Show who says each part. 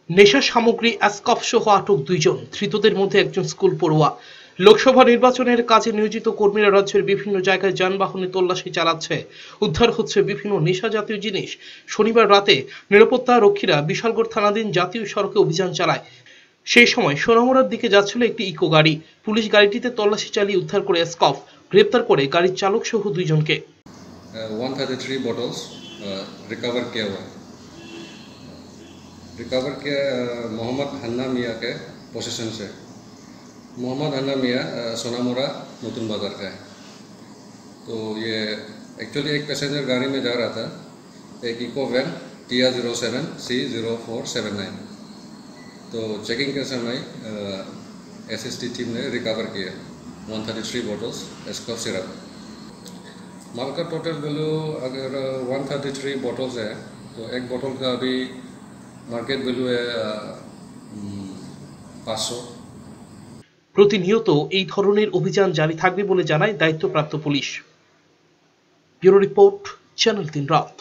Speaker 1: নেশা সামগ্রী অ্যাসকফ সহ আটক 2 জন, ধৃতদের মধ্যে একজন স্কুল পড়ুয়া। লোকসভা নির্বাচনের কাজে নিয়োজিত কর্মীরা রাজ্যের বিভিন্ন জায়গায় যানবাহনে তল্লাশি চালাচ্ছে, উদ্ধার হচ্ছে বিভিন্ন নেশা জাতীয় জিনিস। শনিবার রাতে নিরাপত্তা রক্ষীরা বিশালগড় থানাধীন জাতীয় সড়কে অভিযান চালায়। সেই সময় সোনামুড়ার দিকে যাচ্ছিল একটি ইকো গাড়ি। পুলিশ গাড়িটিতে তল্লাশি চালিয়ে উদ্ধার করে অ্যাসকফ, গ্রেপ্তার করে গাড়ির চালক সহ 2 জনকে।
Speaker 2: 133 bottles रिकवर किया हुआ है। रिकवर किया मोहम्मद हन्ना मियाँ के पोजीशन से। मोहम्मद हन्ना मियाँ सोनामुरा नूतन बाजार का है। तो ये एक्चुअली एक पैसेंजर गाड़ी में जा रहा था, एक इको वैन TR07C0479। तो चेकिंग के समय SST टीम ने रिकवर किया 133 बोटल्स एस्कॉफ सिरप। माल का टोटल वैल्यू अगर 133 बोटल्स है तो एक बोतल का अभी मार्केट वैल्यू है 500।
Speaker 1: প্রতিনিয়ত এই ধরনের অভিযান জারি থাকবে বলে জানায় দায়িত্বপ্রাপ্ত পুলিশ। ব্যুরো রিপোর্ট, চ্যানেল 3 রাত।